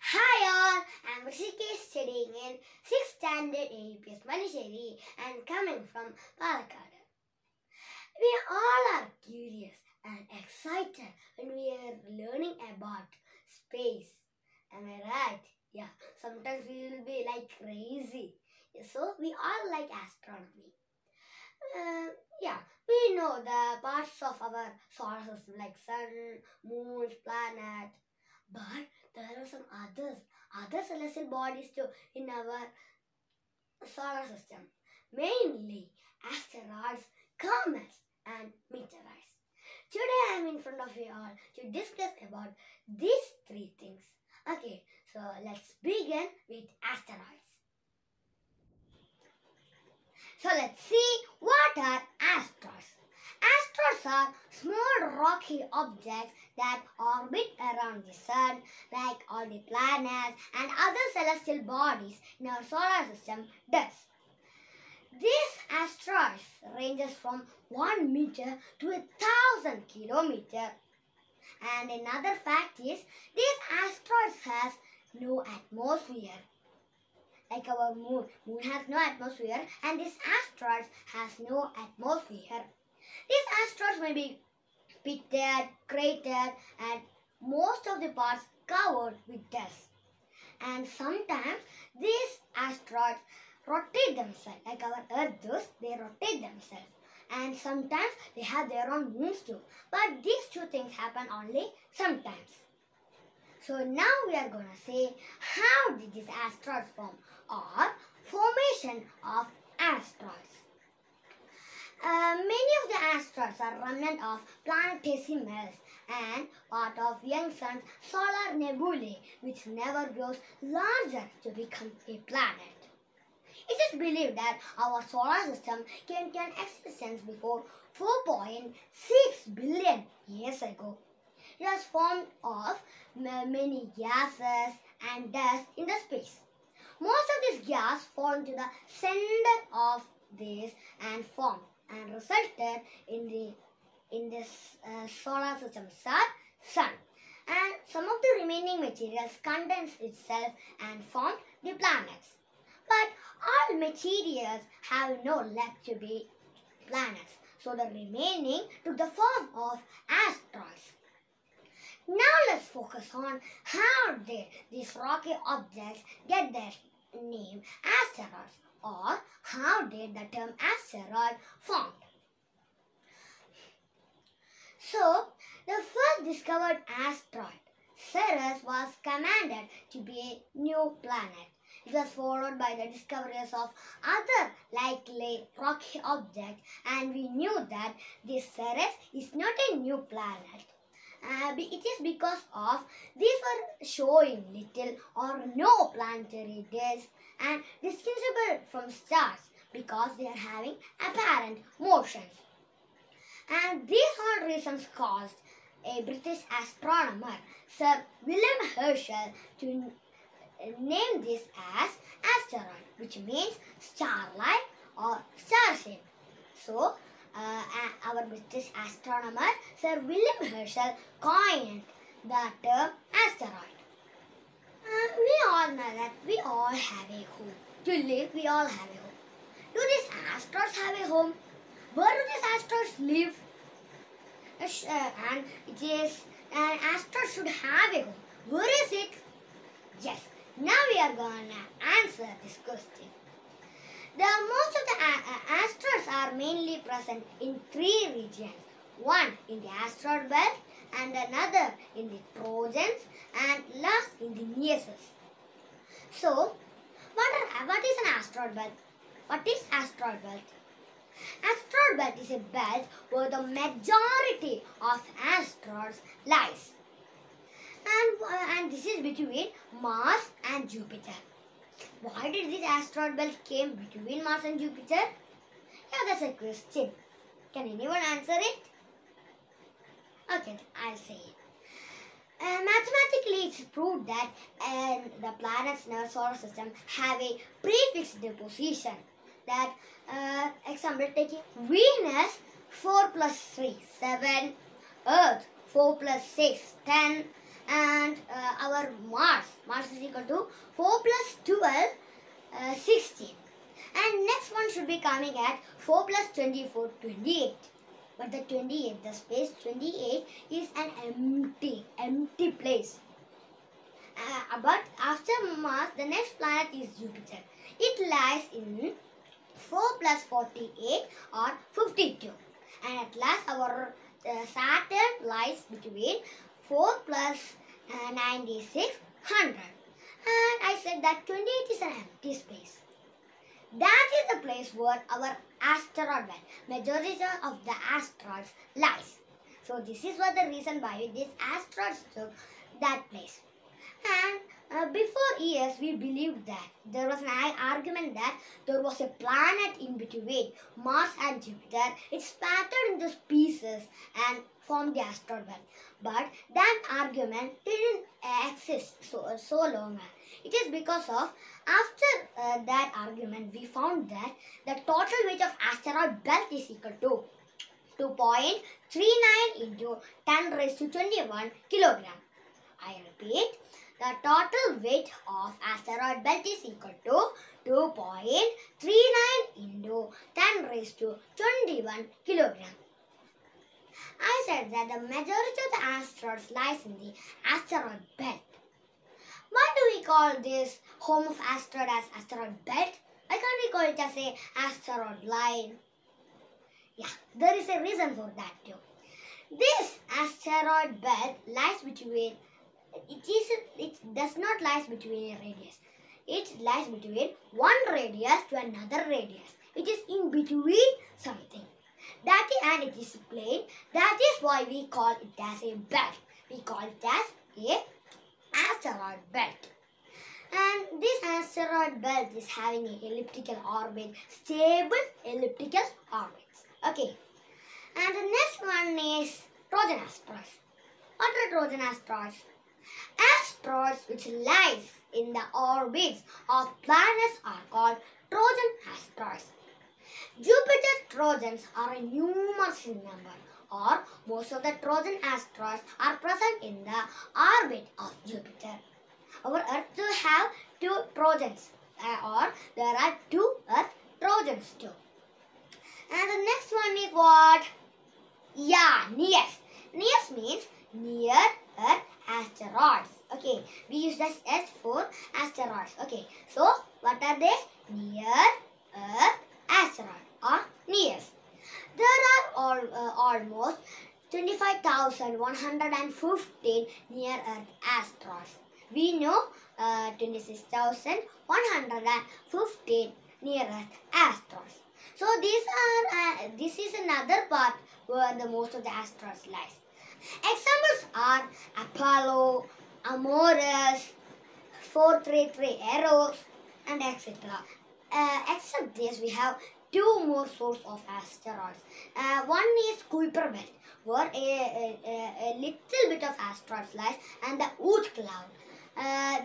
Hi all, I'm HRISHIKESH studying in 6th standard AUPS MANISSERI and coming from PALAKKAD. We all are curious and excited when we are learning about space. Am I right? Yeah, sometimes we will be like crazy. So we all like astronomy. We know the parts of our solar system like sun, moon, planet. But there are some other celestial bodies too in our solar system. Mainly asteroids, comets and meteorites. Today I am in front of you all to discuss about these three things. Okay, so let's begin with asteroids. So let's see what are asteroids. Asteroids are small rocky objects that orbit around the sun like all the planets and other celestial bodies in our solar system does. These asteroids ranges from 1 meter to 1,000 kilometers. And another fact is these asteroids has no atmosphere. Like our moon. Moon has no atmosphere and this asteroid has no atmosphere. These asteroids may be pitted, cratered and most of the parts covered with dust. And sometimes these asteroids rotate themselves. Like our Earth does, they rotate themselves. And sometimes they have their own moons too. But these two things happen only sometimes. So now we are going to say how did these asteroids form or formation of asteroids. Many of the asteroids are remnant of planetesimals and part of young sun's solar nebulae which never grows larger to become a planet. It is believed that our solar system came to an existence before 4.6 billion years ago. It was formed of many gases and dust in the space. Most of this gas fall into the center of this and formed and resulted in this solar system sun. And some of the remaining materials condensed itself and formed the planets. But all materials have no left to be planets. So the remaining took the form of asteroids. Now let's focus on how did these rocky objects get their name asteroids or how did the term asteroid formed. So the first discovered asteroid, Ceres, was commanded to be a new planet. It was followed by the discoveries of other likely rocky objects and we knew that this Ceres is not a new planet. It is because of these were showing little or no planetary disk and distinguishable from stars because they are having apparent motions. And these all reasons caused a British astronomer, Sir William Herschel, to name this as asteroid, which means star-like or star-shaped. So, our British astronomer Sir William Herschel coined the term asteroid. We all know that we all have a home. To live, we all have a home. Do these asteroids have a home? Where do these asteroids live? And it is an asteroid should have a home. Where is it? Yes. Now we are going to answer this question. Most of the asteroids are mainly present in three regions. One in the asteroid belt and another in the Trojans and last in the Nemesis. So, what is an asteroid belt? What is asteroid belt? Asteroid belt is a belt where the majority of asteroids lies. And this is between Mars and Jupiter. Why did this asteroid belt came between Mars and Jupiter? Yeah, that's a question. Can anyone answer it? Okay, I'll say it. Mathematically, it's proved that the planets in our solar system have a prefixed position. That, example, taking Venus 4 plus 3, 7, Earth 4 plus 6, 10, And our Mars is equal to 4 plus 12, 16. And next one should be coming at 4 plus 24, 28. But the 28, the space 28 is an empty place. But after Mars, the next planet is Jupiter. It lies in 4 plus 48 or 52. And at last our Saturn lies between 4 plus 96, 100. And I said that 28 is an empty space. That is the place where our asteroid belt, majority of the asteroids lies. So this is what the reason why these asteroids took that place. And before years we believed that there was an argument that there was a planet in between Mars and Jupiter. It spattered into pieces and formed the asteroid belt. But that argument didn't exist so long. It is because of after that argument we found that the total weight of asteroid belt is equal to 2.39 into 10 raised to 21 kilogram. I repeat, the total weight of asteroid belt is equal to 2.39 into 10 raised to 21 kilogram. I said that the majority of the asteroids lies in the asteroid belt. Why do we call this home of asteroid as asteroid belt? Why can't we call it as a asteroid line? Yeah, there is a reason for that too. This asteroid belt lies between, it does not lie between a radius. It lies between one radius to another radius. It is in between something. That is, and it is plane. That is why we call it as a belt. We call it as a asteroid belt. And this asteroid belt is having an elliptical orbit, stable elliptical orbits. Okay. And the next one is Trojan asteroids. What are Trojan asteroids? Asteroids which lies in the orbits of planets are called Trojan asteroids. Jupiter Trojans are numerous in number, or most of the Trojan asteroids are present in the orbit of Jupiter. Our Earth will have 2 Trojans, or there are 2 Earth Trojans too. And the next one is what? Yeah, NEARS. NEARS means near Earth asteroids. Okay, we use this S for asteroids. Okay, so what are they? Near Earth asteroid or NEARS. There are almost 25,115 near Earth asteroids. We know 26,115 near Earth asteroids. So this is another part where the most of the asteroids lies. Examples are Apollo, Amorous, 433 Eros, and etc. Except this, we have 2 more sources of asteroids. One is Kuiper belt, where a little bit of asteroids lies, and the Oort cloud.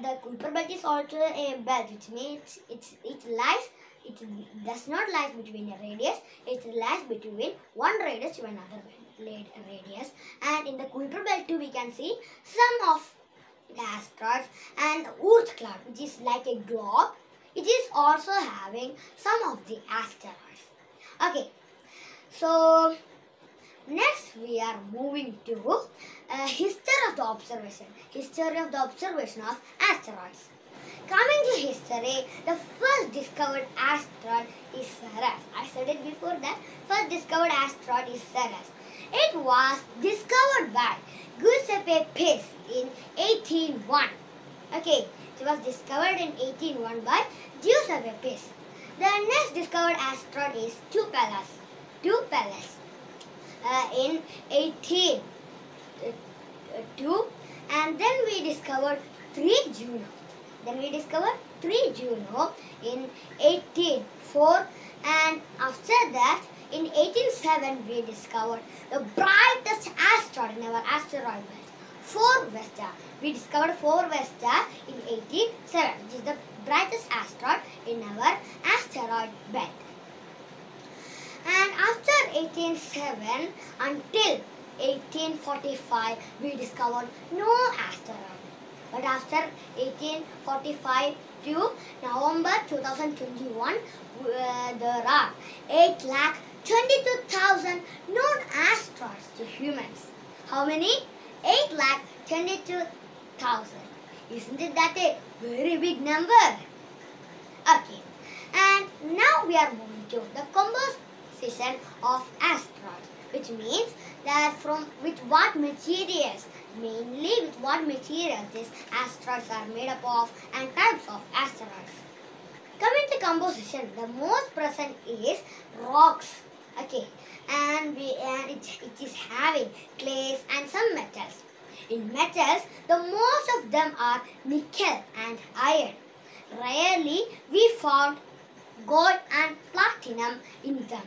The Kuiper belt is also a belt, which means it does not lie between a radius. It lies between one radius to another radius. And in the Kuiper belt too, we can see some of the asteroids, and Oort cloud, which is like a globe. It is also having some of the asteroids. Okay, so next we are moving to history of the observation. History of the observation of asteroids. Coming to history, the first discovered asteroid is Ceres. I said it before that first discovered asteroid is Ceres. It was discovered by Giuseppe Pease in 1801. Okay, it was discovered in 1801 by Giuseppe Pease. The next discovered asteroid is Pallas. In 1802, and then we discovered 3 Juno. Then we discovered 3 Juno in 1804, and after that in 1807 we discovered the brightest asteroid in our asteroid belt, 4 Vesta. We discovered 4 Vesta in 1807, which is the brightest asteroid in our asteroid belt. And after 1807 until 1845 we discovered no asteroid. But after 1845 to November 2021, there are 8,22,000 known asteroids to humans. How many? 8,22,000. Isn't it that a very big number? Okay. And now we are moving to the composition of asteroids, which means that with what materials, mainly with what materials these asteroids are made up of and types of asteroids. Coming to composition, the most present is rocks. Okay, and it is having clays and some metals. In metals, the most of them are nickel and iron. Rarely we found gold and platinum in them,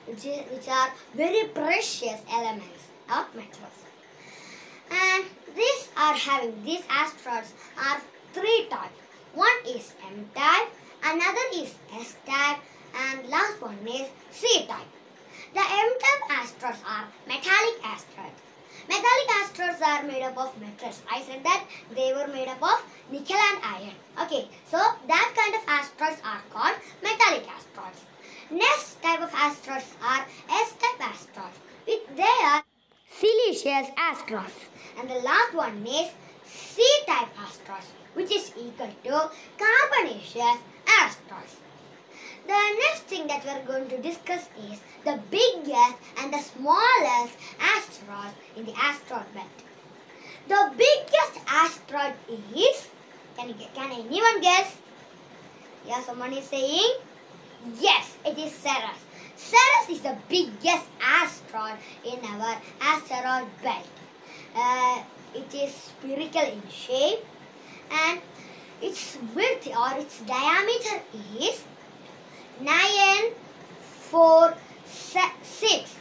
which are very precious elements, not metals. And these asteroids are three types. One is M type, another is S type, and last one is C type. The M type asteroids are metallic asteroids. Metallic asteroids are made up of metals. I said that they were made up of nickel and iron. Okay, so that kind of asteroids are called metallic asteroids. Next type of asteroids are S-type asteroids. They are siliceous asteroids. And the last one is C-type asteroids, which is equal to carbonaceous asteroids. The next thing that we are going to discuss is the biggest and the smallest asteroids in the asteroid belt. The biggest asteroid is, can anyone guess? Yeah, someone is saying, yes, it is Ceres. Ceres is the biggest asteroid in our asteroid belt. It is spherical in shape, and its width or its diameter is 946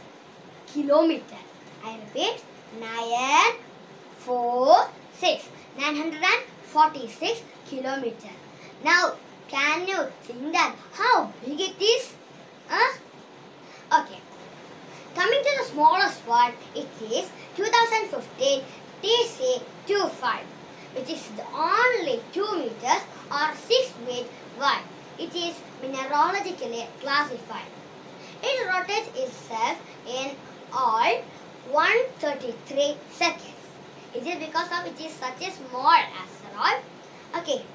kilometer. I repeat, 946 kilometer. Now, can you think that how big it is? Okay. Coming to the smallest one, it is 2015 TC25, which is only 2 meters or 6 feet wide. It is mineralogically classified. It rotates itself in all 133 seconds. Is it because of it is such a small asteroid? Okay.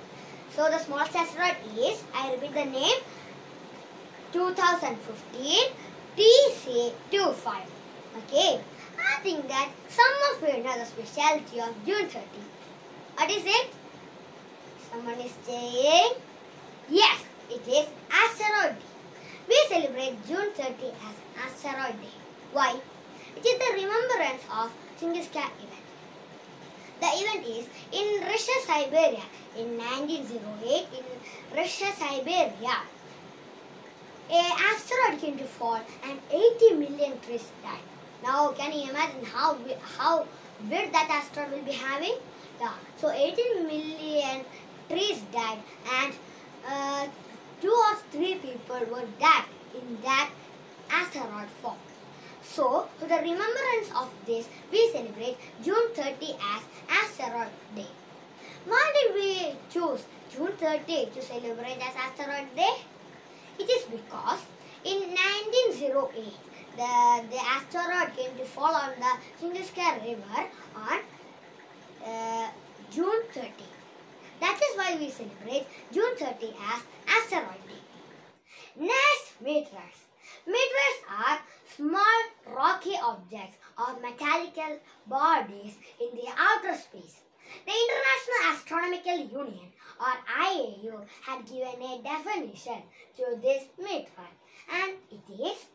So the smallest asteroid is, I repeat the name, 2015 TC25. Okay. I think that some of you know the specialty of June 30. What is it? Someone is saying, yes, it is Asteroid Day. We celebrate June 30 as Asteroid Day. Why? It is the remembrance of HRISHIKESH event. The event is in Russia, Siberia. In 1908, in Russia, Siberia, an asteroid came to fall and 80 million trees died. Now, can you imagine how big that asteroid will be having? Yeah. So, 18 million trees died, and 2 or 3 people were died in that asteroid fall. So, to the remembrance of this, we celebrate June 30 as Asteroid Day. Why did we choose June 30 to celebrate as Asteroid Day? It is because in 1908, the asteroid came to fall on the HRISHIKESH river on June 30. That is why we celebrate June 30 as Asteroid Day. Next, meteoroids. Meteoroids are small rocky objects or mechanical bodies in the outer space. The International Astronomical Union or IAU had given a definition to this meteoroid, and it is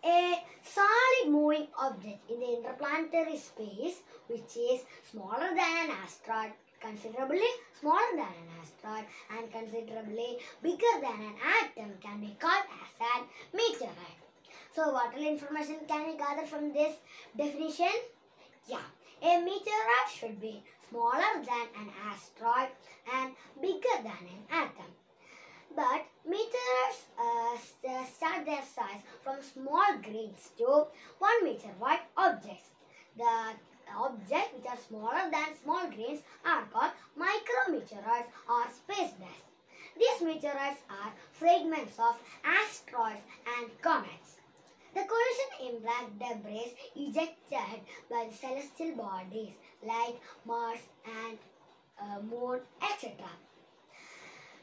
a solid moving object in the interplanetary space which is smaller than an asteroid, considerably smaller than an asteroid, and considerably bigger than an atom can be called as a meteorite. So what all information can we gather from this definition? Yeah, a meteorite should be smaller than an asteroid and bigger than an atom. But meteors start their size from small grains to 1 meter wide objects. The objects which are smaller than small grains are called micrometeoroids or space dust. These meteoroids are fragments of asteroids and comets. The collision in black debris ejected by the celestial bodies like Mars and Moon, etc.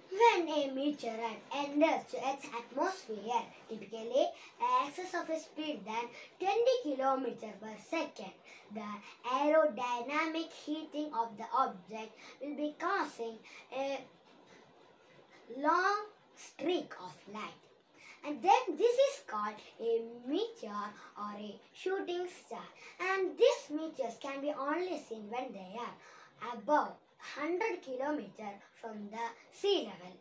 When a meteorite enters to its atmosphere, typically at excess of a speed than 20 km per second, the aerodynamic heating of the object will be causing a long streak of light. And then this is called a meteor or a shooting star. And these meteors can be only seen when they are above 100 kilometers from the sea level.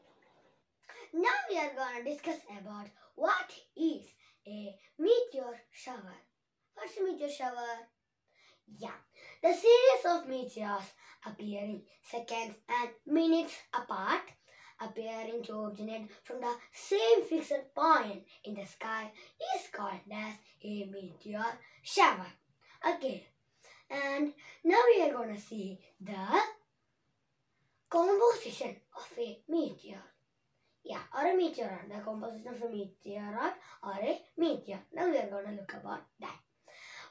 Now we are going to discuss about what is a meteor shower. What's a meteor shower? Yeah, the series of meteors appearing seconds and minutes apart, appearing to originate from the same fixed point in the sky, is called as a meteor shower. Okay, and now we are going to see the composition of a meteor. Yeah, or a meteoroid. The composition of a meteoroid or a meteor. Now we are going to look about that.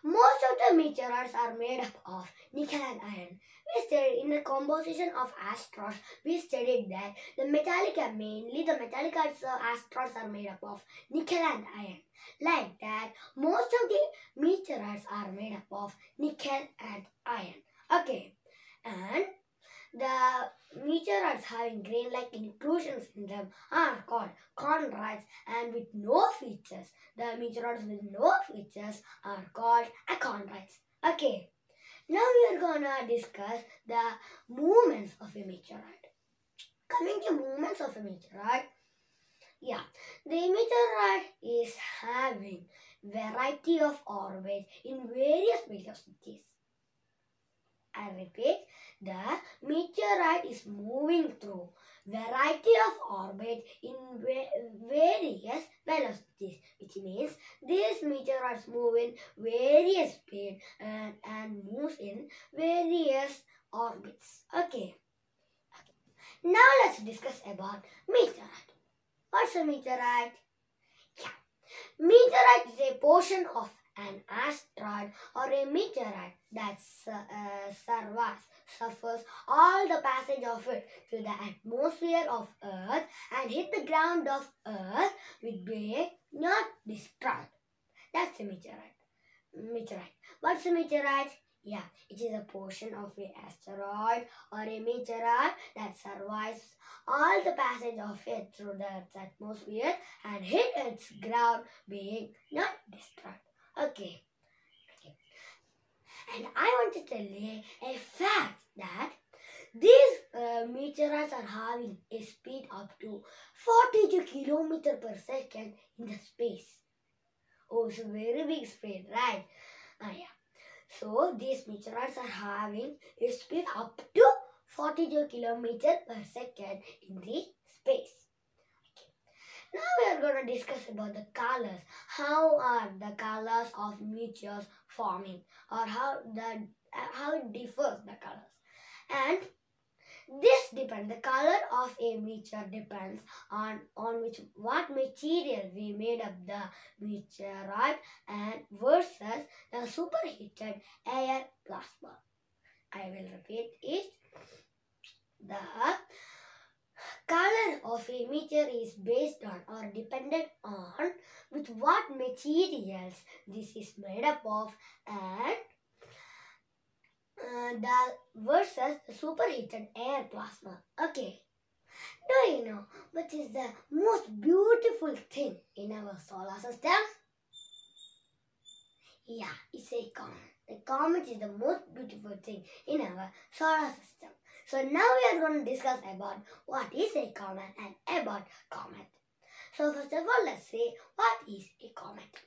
Most of the meteoroids are made up of nickel and iron. We studied in the composition of asteroids. We studied that mainly the metallic asteroids are made up of nickel and iron. Like that, most of the meteoroids are made up of nickel and iron. Okay, and the meteoroids having grain-like inclusions in them are called chondrites, and with no features, the meteoroids with no features are called achondrites. Okay, now we are gonna discuss the movements of a meteoroid. Coming to movements of a meteoroid, yeah, the meteoroid is having variety of orbits in various velocities. I repeat, the meteorite is moving through variety of orbit in various velocities, which means these meteorites move in various speed and moves in various orbits. Okay. Now let's discuss about meteorite. What's a meteorite? Yeah. Meteorite is a portion of an asteroid or a meteorite that suffers all the passage of it through the atmosphere of Earth and hit the ground of Earth with being not destroyed. That's a meteorite. What's a meteorite? Yeah, it is a portion of an asteroid or a meteorite that survives all the passage of it through the Earth's atmosphere and hit its ground being not destroyed. Okay. And I want to tell you a fact that these meteorites are having a speed up to 42 km per second in the space. Oh, it's a very big speed, right? Yeah. So these meteorites are having a speed up to 42 km per second in the space. Now we are going to discuss about the colors. How are the colors of meteors forming, or how it differs the colors. And this depends. The color of a meteor depends on what material we made up the meteorite and versus the superheated air plasma. I will repeat it. The color of a meteor is based on or dependent on with what materials this is made up of and the versus the superheated air plasma. Okay. Do you know what is the most beautiful thing in our solar system? Yeah, it's a comet. The comet is the most beautiful thing in our solar system. So now we are going to discuss about what is a comet and about comet. So first of all, let's say what is a comet.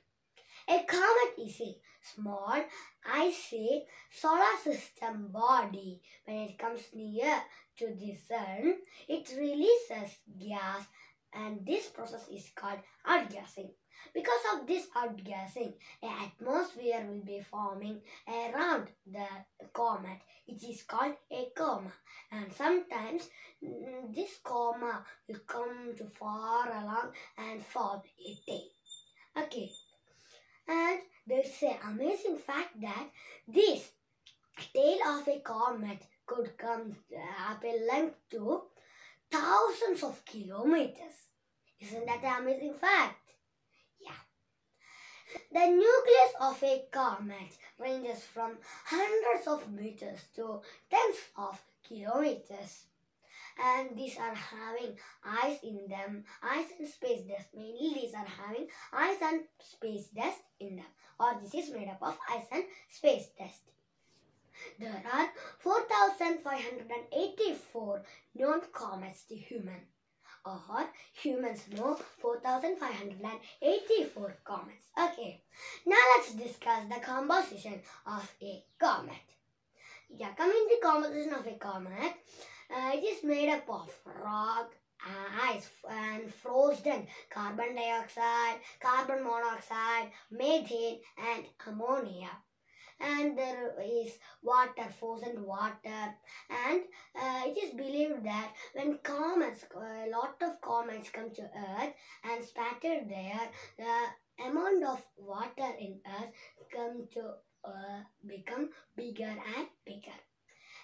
A comet is a small icy solar system body. When it comes near to the sun, it releases gas and this process is called outgassing. Because of this outgassing, an atmosphere will be forming around the comet, which is called a coma. And sometimes this coma will come to far along and form a tail. Okay, and there's an amazing fact that this tail of a comet could come up a length to thousands of kilometers. Isn't that an amazing fact? Yeah. The nucleus of a comet ranges from hundreds of meters to tens of kilometers. And these are having ice in them, ice and space dust. Mainly these are having ice and space dust in them, or this is made up of ice and space dust. There are 4,584 known comets to human, or humans know 4,584 comets. Okay, now let's discuss the composition of a comet. Yeah, coming to the composition of a comet, it is made up of rock, ice and frozen carbon dioxide, carbon monoxide, methane and ammonia. And there is water, frozen water, and it is believed that when comets, a lot of comets come to Earth and scatter there, the amount of water in Earth come to become bigger and bigger.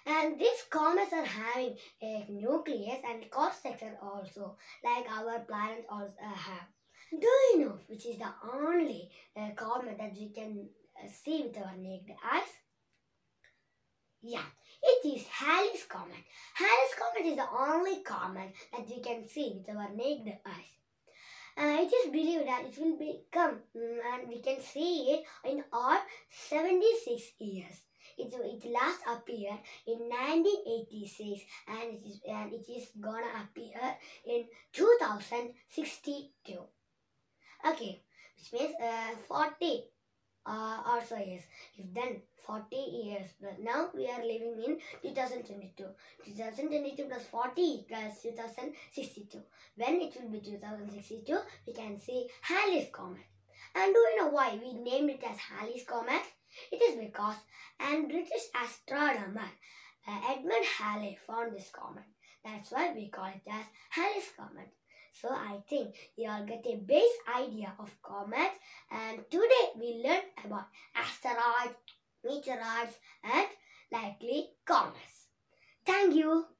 And these comets are having a nucleus and core structure also, like our planet also have. Do you know which is the only comet that we can see with our naked eyes? Yeah, it is Halley's Comet. Halley's Comet is the only comet that we can see with our naked eyes. It is believed that it will become and we can see it in all 76 years. It last appeared in 1986 and it is gonna appear in 2062. Okay, which means 40 or so years. If then 40 years, but now we are living in 2022. 2022 plus 40 equals 2062. When it will be 2062, we can see Halley's Comet. And do you know why we named it as Halley's Comet? It is because a British astronomer, Edmund Halley, found this comet. That's why we call it as Halley's Comet. So I think you all get a base idea of comet, and today we learned about asteroids, meteoroids and likely comets. Thank you.